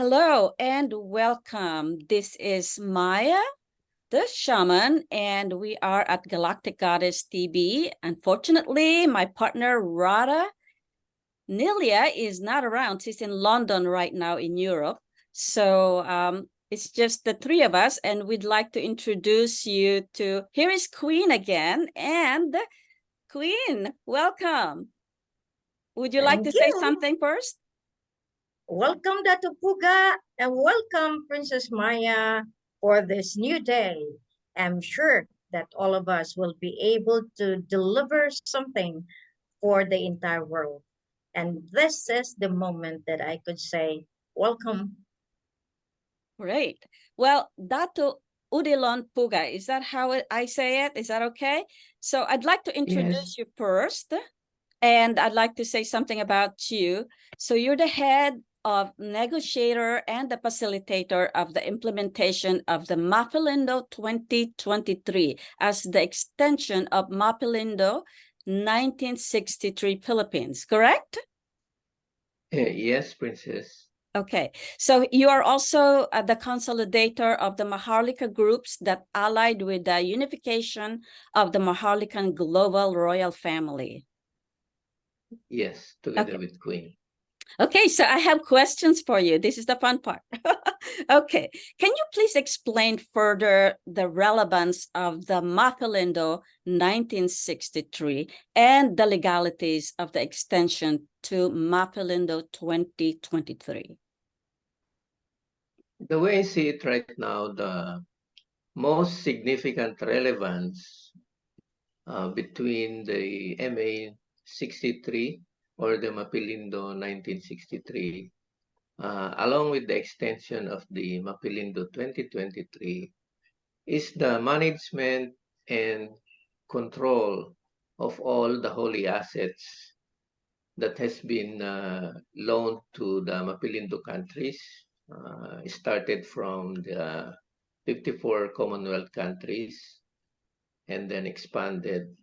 Hello and welcome. This is Maya, the Shaman, and we are at Galactic Goddess TV. Unfortunately, my partner Radhaa Nilia is not around. She's in London right now in Europe. So it's just the three of us, and we'd like to introduce you to, here is Queen again. And Queen, welcome. Would you like to say something first? Welcome, Datu Puga, and welcome, Princess Maya, for this new day. I'm sure that all of us will be able to deliver something for the entire world. And this is the moment that I could say, welcome. Great. Well, Datu Puga, is that how I say it? Is that okay? So I'd like to introduce you first, and I'd like to say something about you. So you're the head of negotiator and the facilitator of the implementation of the MAPHILINDO 2023 as the extension of MAPHILINDO 1963 Philippines, correct? Yes, Princess. Okay, so you are also the consolidator of the Maharlika groups that allied with the unification of the Maharlikan global royal family. Yes, together with Queen. Okay, so I have questions for you. This is the fun part. Okay, can you please explain further the relevance of the MAPHILINDO 1963 and the legalities of the extension to MAPHILINDO 2023? The way I see it right now, the most significant relevance between the MA63 or the MAPHILINDO 1963, along with the extension of the MAPHILINDO 2023, is the management and control of all the holy assets that has been loaned to the MAPHILINDO countries. Started from the 54 Commonwealth countries and then expanded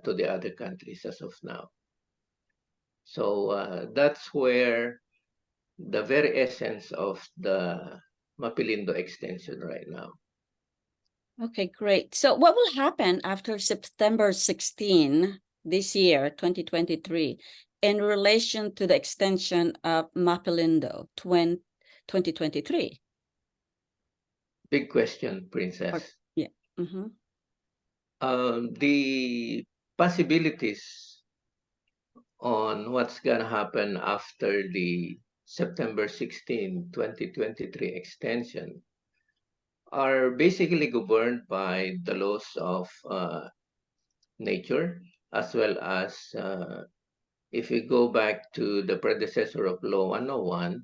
to the other countries as of now. So that's where the very essence of the MAPHILINDO extension right now. Okay, great. So what will happen after September 16 this year, 2023, in relation to the extension of MAPHILINDO 2023? Big question, Princess. Yeah. Mm-hmm. The possibilities on what's going to happen after the September 16, 2023 extension are basically governed by the laws of nature, as well as if we go back to the predecessor of Law 101,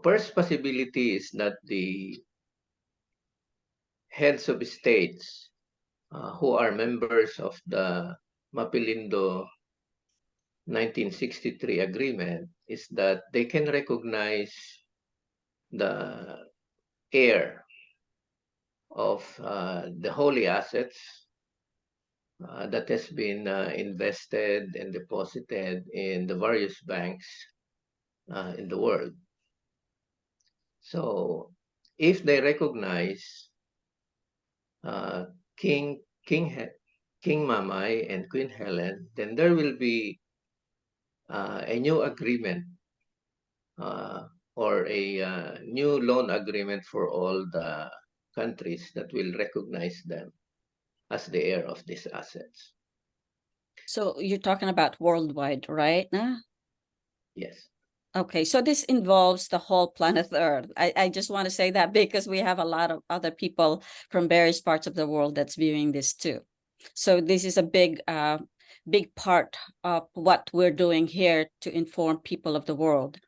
first possibility is that the heads of states who are members of the MAPHILINDO 1963 agreement is that they can recognize the heir of the holy assets that has been invested and deposited in the various banks in the world. So if they recognize King Mamay and Queen Helen, then there will be a new agreement or a new loan agreement for all the countries that will recognize them as the heir of these assets. So you're talking about worldwide, right? Yes. Okay, so this involves the whole planet Earth. I just want to say that because we have a lot of other people from various parts of the world that's viewing this too. So this is a big part of what we're doing here to inform people of the world.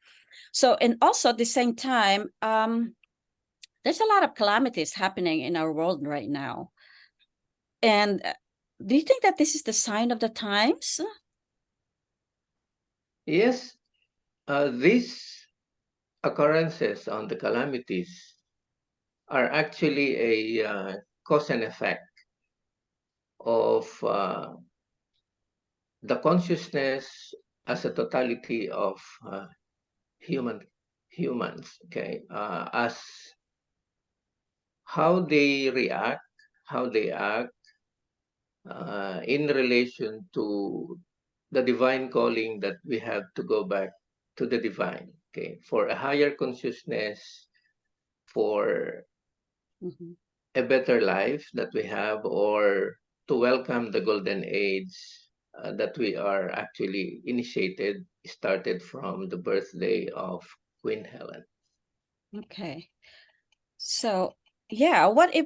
So, and also at the same time, there's a lot of calamities happening in our world right now. And do you think that this is the sign of the times? Yes, these occurrences on the calamities are actually a cause and effect of the consciousness as a totality of humans, okay, as how they react, how they act in relation to the divine calling that we have to go back to the divine, okay, for a higher consciousness, for Mhm. a better life that we have, or to welcome the golden age that we are actually initiated, started from the birthday of Queen Helen. Okay. So, yeah, what if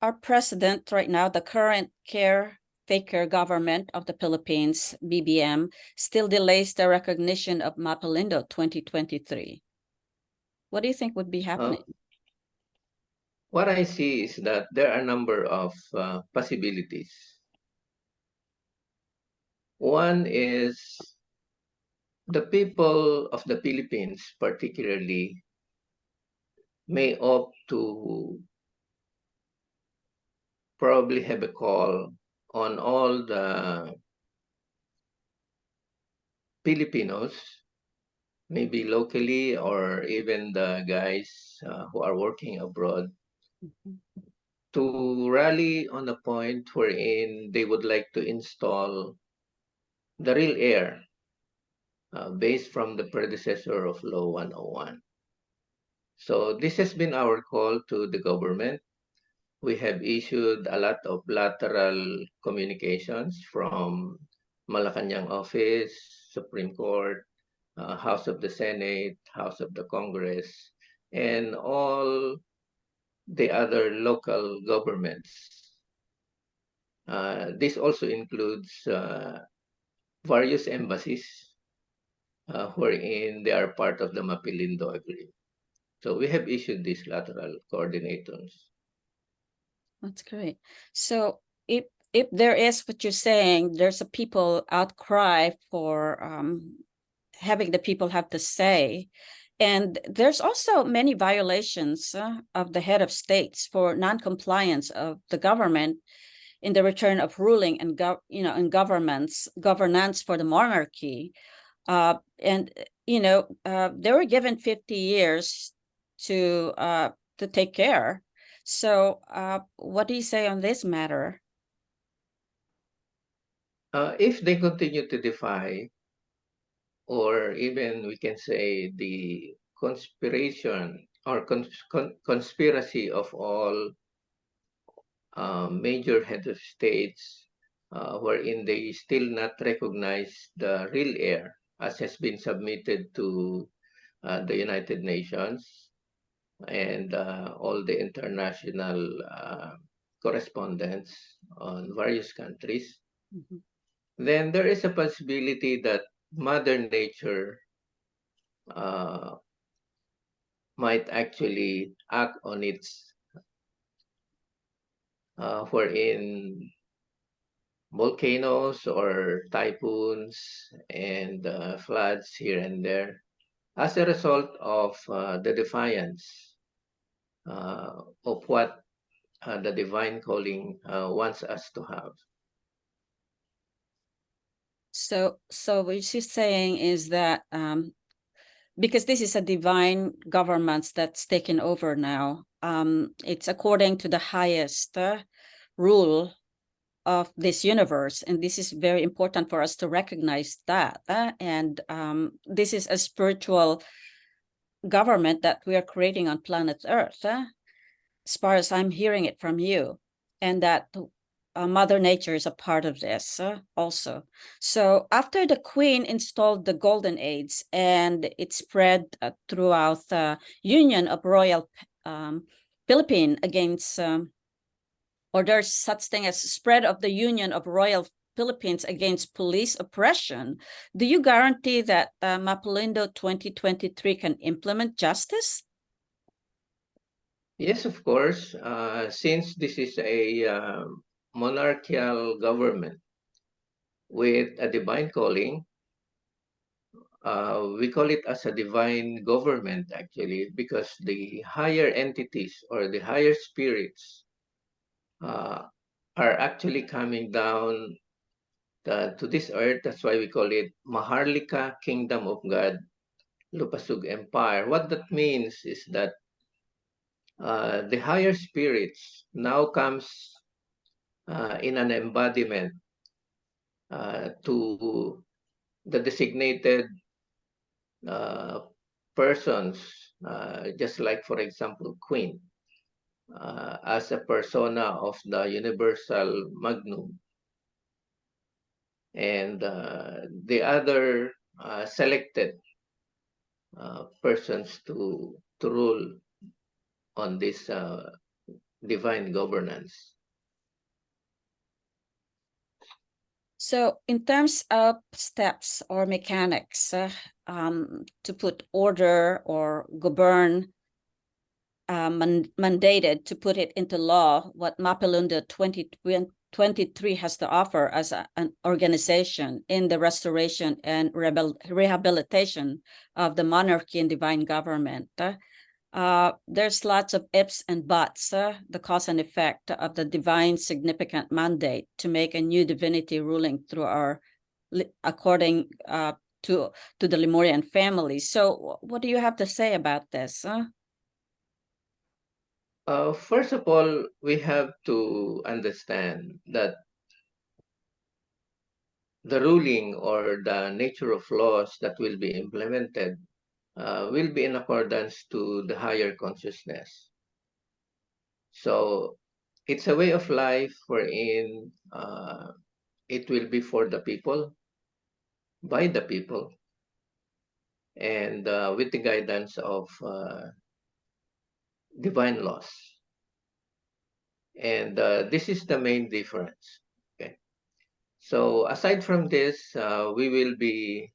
our president right now, the current caretaker government of the Philippines, BBM, still delays the recognition of MAPHILINDO 2023? What do you think would be happening? What I see is that there are a number of possibilities. One is the people of the Philippines, particularly, may opt to probably have a call on all the Filipinos, maybe locally or even the guys who are working abroad, Mhm. to rally on a point wherein they would like to install the real heir based from the predecessor of Law 101. So this has been our call to the government. We have issued a lot of lateral communications from Malacanang office, Supreme Court, House of the Senate, House of the Congress, and all the other local governments. This also includes various embassies wherein they are part of the Mapilindo Agreement. So we have issued these lateral coordinators. That's great. So if there is what you're saying, there's a people outcry for having the people have to say. And there's also many violations of the head of states for non-compliance of the government in the return of ruling and governance for the monarchy. And they were given 50 years to take care. So what do you say on this matter? If they continue to defy, or even we can say the conspiration or conspiracy of all major heads of states, wherein they still not recognize the real heir as has been submitted to the United Nations and all the international correspondence on various countries, Mhm. then there is a possibility that Mother Nature uh, might actually act on its wherein volcanoes or typhoons and floods here and there as a result of the defiance of what the divine calling wants us to have. So what she's saying is that because this is a divine government that's taken over now, it's according to the highest rule of this universe, and this is very important for us to recognize that. And this is a spiritual government that we are creating on planet Earth, as far as I'm hearing it from you, and that Mother Nature is a part of this also. So after the Queen installed the Golden Age and it spread throughout the Union of Royal Philippine against, or there's such thing as spread of the Union of Royal Philippines against police oppression, do you guarantee that Mapilindo 2023 can implement justice? Yes, of course. Since this is a monarchical government with a divine calling, we call it as a divine government actually, because the higher entities or the higher spirits uh, are actually coming down to this earth. That's why we call it Maharlika Kingdom of God Lupasug Empire. What that means is that the higher spirits now comes in an embodiment to the designated persons, just like, for example, Queen, as a persona of the Universal Magnum, and the other selected persons to rule on this divine governance. So in terms of steps or mechanics to put order or govern, mandated to put it into law, what MAPHILINDO 2023 has to offer as an organization in the restoration and rehabilitation of the monarchy and divine government. There's lots of ifs and buts, the cause and effect of the divine significant mandate to make a new divinity ruling through our, according to the Lemurian family. So what do you have to say about this? First of all, we have to understand that the ruling or the nature of laws that will be implemented will be in accordance to the higher consciousness. So it's a way of life wherein it will be for the people, by the people, and with the guidance of divine laws. And this is the main difference. Okay. So aside from this, we will be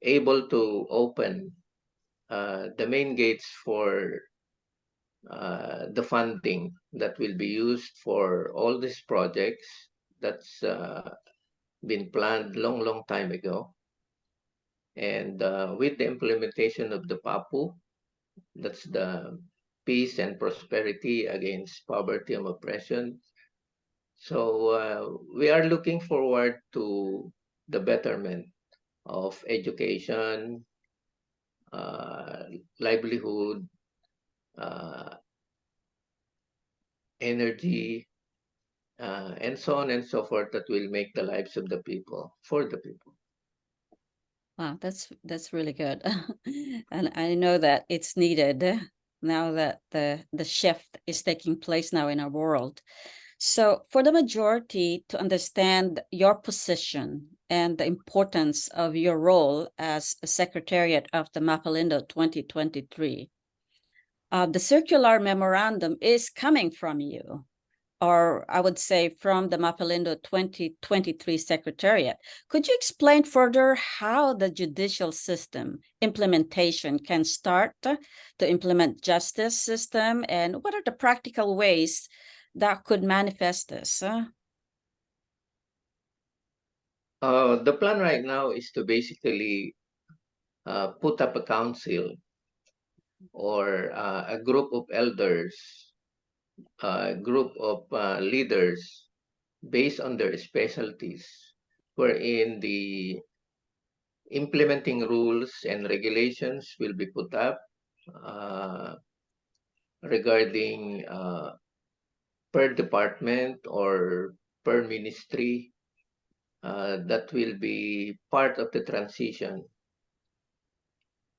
able to open the main gates for the funding that will be used for all these projects that's been planned long time ago. And with the implementation of the PAPO, that's the peace and prosperity against poverty and oppression. So we are looking forward to the betterment of education, livelihood, energy, and so on and so forth, that will make the lives of the people, for the people. Wow, that's really good. And I know that it's needed now that the shift is taking place now in our world. So for the majority to understand your position and the importance of your role as a Secretariat of the MAPHILINDO 2023, the circular memorandum is coming from you, or I would say from the MAPHILINDO 2023 Secretariat. Could you explain further how the judicial system implementation can start to implement justice system, and what are the practical ways that could manifest this? The plan right now is to basically put up a council or a group of elders, a group of leaders based on their specialties, wherein the implementing rules and regulations will be put up regarding per department or per ministry that will be part of the transition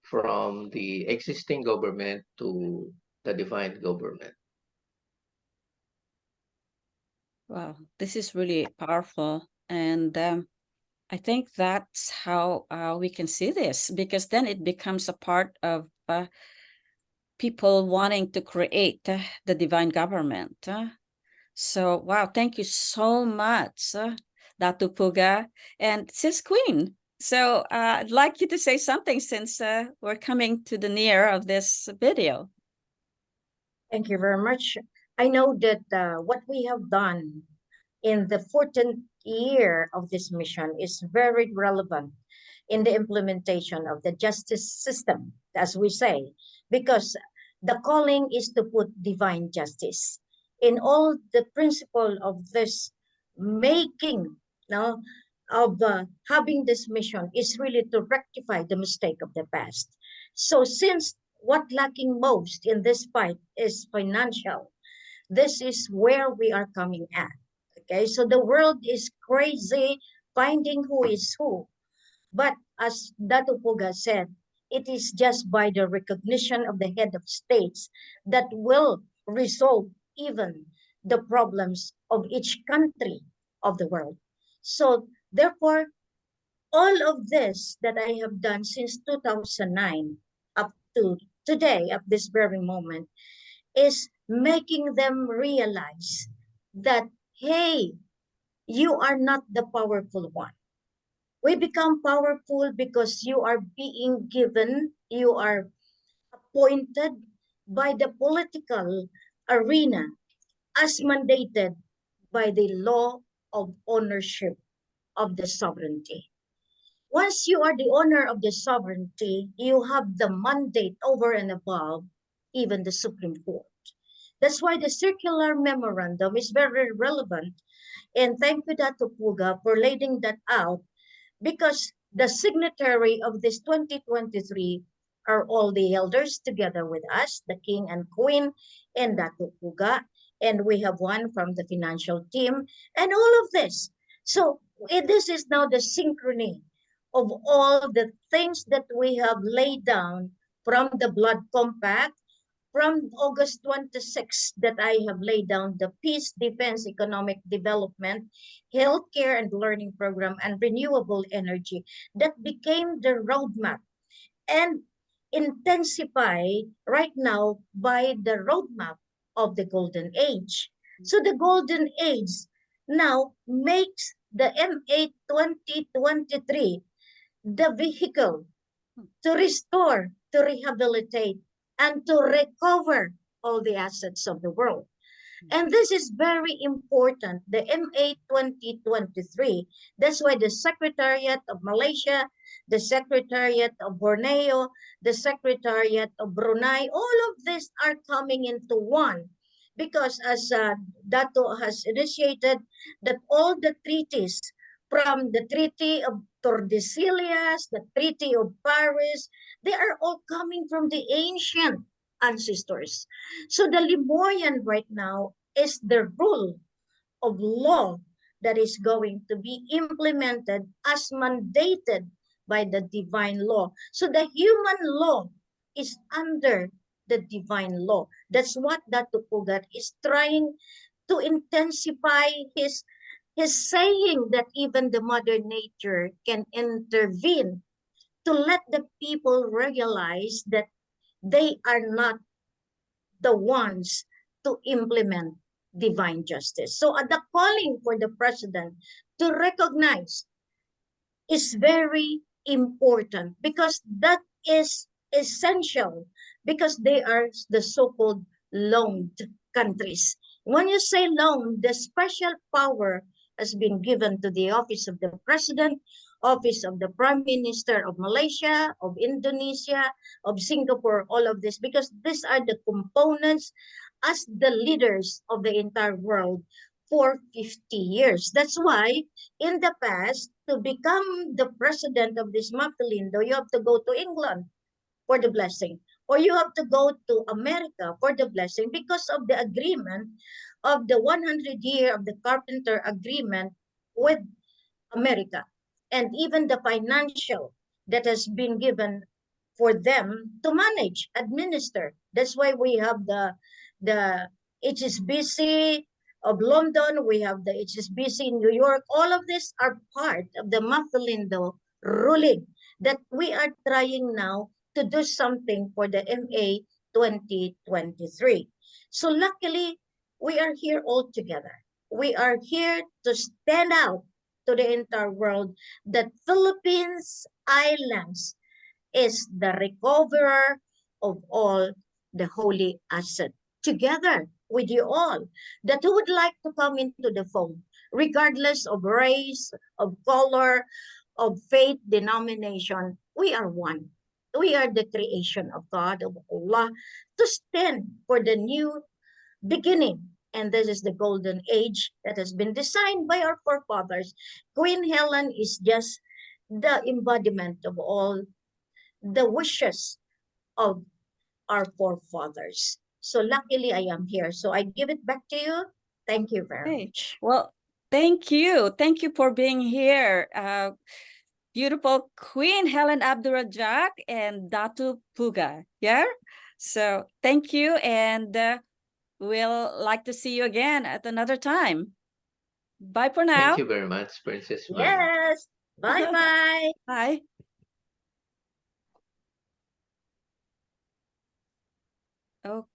from the existing government to the divine government. Wow, this is really powerful. And I think that's how we can see this, because then it becomes a part of people wanting to create the divine government. So, wow, thank you so much, Datu Puga and Sis Queen. So I'd like you to say something, since we're coming to the near of this video. Thank you very much. I know that what we have done in the 14th year of this mission is very relevant in the implementation of the justice system, as we say, because the calling is to put divine justice in all the principle of this making now of having this mission is really to rectify the mistake of the past. So since what lacking most in this fight is financial, this is where we are coming at. Okay, so the world is crazy finding who is who. But as Datu Puga said, it is just by the recognition of the head of states that will resolve even the problems of each country of the world. So therefore, all of this that I have done since 2009 up to today, at this very moment, is making them realize that, hey, you are not the powerful one. We become powerful because you are being given, you are appointed by the political arena as mandated by the law of ownership of the sovereignty. Once you are the owner of the sovereignty, you have the mandate over and above even the Supreme Court. That's why the circular memorandum is very relevant. And thank you, Datu Puga, for laying that out, because the signatory of this 2023 are all the elders together with us, the king and queen, and Datu Puga, and we have one from the financial team, and all of this. So this is now the synchrony of all the things that we have laid down from the blood compact from August 26 that I have laid down the peace, defense, economic development, healthcare and learning program, and renewable energy that became the roadmap and intensify right now by the roadmap of the golden age. So the golden age now makes the MA 2023 the vehicle to restore, to rehabilitate, and to recover all the assets of the world. And this is very important, the MA 2023. That's why the Secretariat of Malaysia, the Secretariat of Borneo, the Secretariat of Brunei, all of these are coming into one. Because as Dato has initiated, that all the treaties from the Treaty of Tordesillas, the Treaty of Paris, they are all coming from the ancient ancestors. So the Lemurian right now is the rule of law that is going to be implemented as mandated by the divine law. So the human law is under the divine law. That's what Datu Puga is trying to intensify his saying, that even the mother nature can intervene to let the people realize that they are not the ones to implement divine justice. So the calling for the president to recognize is very important, because that is essential, because they are the so-called loaned countries. When you say loan, the special power has been given to the office of the president, office of the prime minister of Malaysia, of Indonesia, of Singapore, all of this, because these are the components as the leaders of the entire world for 50 years. That's why in the past, to become the president of this MAPHILINDO, you have to go to England for the blessing, or you have to go to America for the blessing, because of the agreement of the 100-year of the Carpenter Agreement with America, and even the financial that has been given for them to manage, administer. That's why we have the HSBC of London, we have the HSBC in New York. All of these are part of the MAPHILINDO ruling that we are trying now to do something for the MA 2023. So luckily, we are here all together. We are here to stand out to the entire world that Philippines Islands is the recoverer of all the holy asset, together with you all that who would like to come into the phone, regardless of race, of color, of faith, denomination. We are one. We are the creation of God, of Allah, to stand for the new beginning. And this is the golden age that has been designed by our forefathers. Queen Helen is just the embodiment of all the wishes of our forefathers. So luckily I am here. So I give it back to you. Thank you very Hey, much. well, thank you. Thank you for being here. Beautiful Queen Helen Abdurajak and Datu Puga. Yeah. So thank you. And we'll like to see you again at another time. Bye for now. Thank you very much, Princess Maya. Yes. Bye-bye. Bye. Okay.